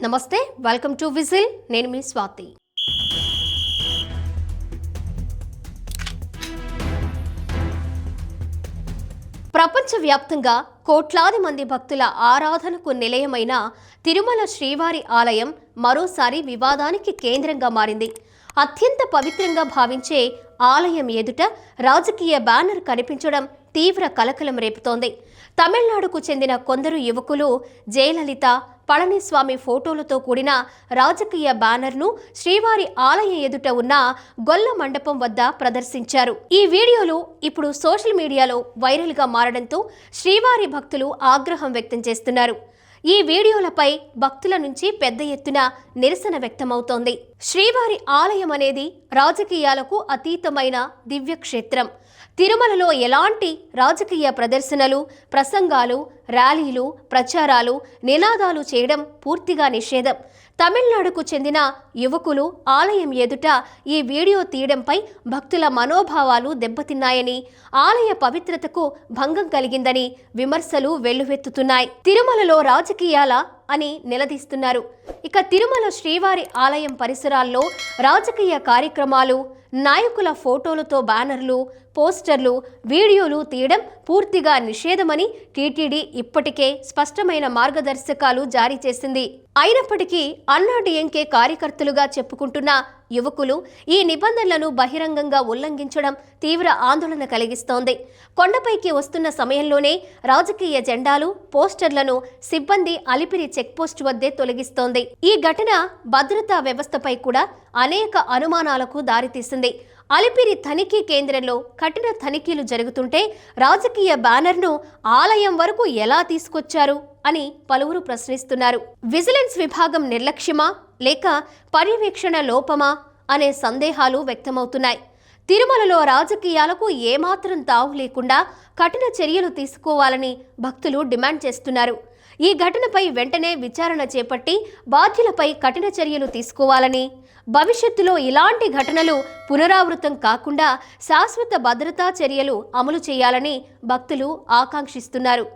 నమస్తే, welcome to whistle. నేను మీ స్వాతి. ప్రపంచవ్యాప్తంగా కోట్లాది మంది భక్తుల ఆరాధనకు నిలయమైన తిరుమల శ్రీవారి ఆలయం మరోసారి వివాదానికి కేంద్రంగా మారింది. అత్యంత పవిత్రంగా భావించే ఆలయం ఎదుట రాజకీయ బ్యానర్ కనిపించడం తీవ్ర కలకలం రేపుతోంది. తమిళనాడుకు చెందిన కొందరు యువకులు జయలలిత, పళనిస్వామి ఫోటోలతో కూడిన రాజకీయ బ్యానర్ను శ్రీవారి ఆలయం ఎదుట ఉన్న గొల్ల మండపం వద్ద ప్రదర్శించారు. ఈ వీడియోలు ఇప్పుడు సోషల్ మీడియాలో వైరల్గా మారడంతో శ్రీవారి భక్తులు ఆగ్రహం వ్యక్తం చేస్తున్నారు. ఈ వీడియోలపై భక్తుల నుంచి పెద్ద ఎత్తున నిరసన వ్యక్తమవుతోంది. శ్రీవారి ఆలయం అనేది రాజకీయాలకు అతీతమైన దివ్యక్షేత్రం. తిరుమలలో ఎలాంటి రాజకీయ ప్రదర్శనలు, ప్రసంగాలు, ర్యాలీలు, ప్రచారాలు, నినాదాలు చేయడం పూర్తిగా నిషేధం. తమిళనాడుకు చెందిన యువకులు ఆలయం ఎదుట ఈ వీడియో తీయడంపై భక్తుల మనోభావాలు దెబ్బతిన్నాయని, ఆలయ పవిత్రతకు భంగం కలిగిందని విమర్శలు వెల్లువెత్తుతున్నాయి. తిరుమలలో రాజకీయాల అని నిలదీస్తున్నారు. ఇక తిరుమల శ్రీవారి ఆలయం పరిసరాల్లో రాజకీయ కార్యక్రమాలు, నాయకుల ఫోటోలతో బ్యానర్లు, పోస్టర్లు, వీడియోలు తీయడం పూర్తిగా నిషేధమని టీటీడీ ఇప్పటికే స్పష్టమైన మార్గదర్శకాలు జారీ చేసింది. అయినప్పటికీ అన్నాడీఎంకే కార్యకర్తలుగా చెప్పుకుంటున్న యువకులు ఈ నిబంధనలను బహిరంగంగా ఉల్లంఘించడం తీవ్ర ఆందోళన కలిగిస్తోంది. కొండపైకి వస్తున్న సమయంలోనే రాజకీయ జెండాలు, పోస్టర్లను సిబ్బంది అలిపిరి చెక్పోస్ట్ వద్దే తొలగిస్తోంది. ఈ ఘటన భద్రతా వ్యవస్థపై కూడా అనేక అనుమానాలకు దారితీసింది. అలిపిరి తనిఖీ కేంద్రంలో కఠిన తనిఖీలు జరుగుతుంటే రాజకీయ బ్యానర్ను ఆలయం వరకు ఎలా తీసుకొచ్చారు అని పలువురు ప్రశ్నిస్తున్నారు. విజిలెన్స్ విభాగం నిర్లక్ష్యమా లేక పర్యవేక్షణ లోపమా అనే సందేహాలు వ్యక్తమవుతున్నాయి. తిరుమలలో రాజకీయాలకు ఏమాత్రం తావు లేకుండా కఠిన చర్యలు తీసుకోవాలని భక్తులు డిమాండ్ చేస్తున్నారు. ఈ ఘటనపై వెంటనే విచారణ చేపట్టి బాధ్యులపై కఠిన చర్యలు తీసుకోవాలని, భవిష్యత్తులో ఇలాంటి ఘటనలు పునరావృతం కాకుండా శాశ్వత భద్రతా చర్యలు అమలు చేయాలని భక్తులు ఆకాంక్షిస్తున్నారు.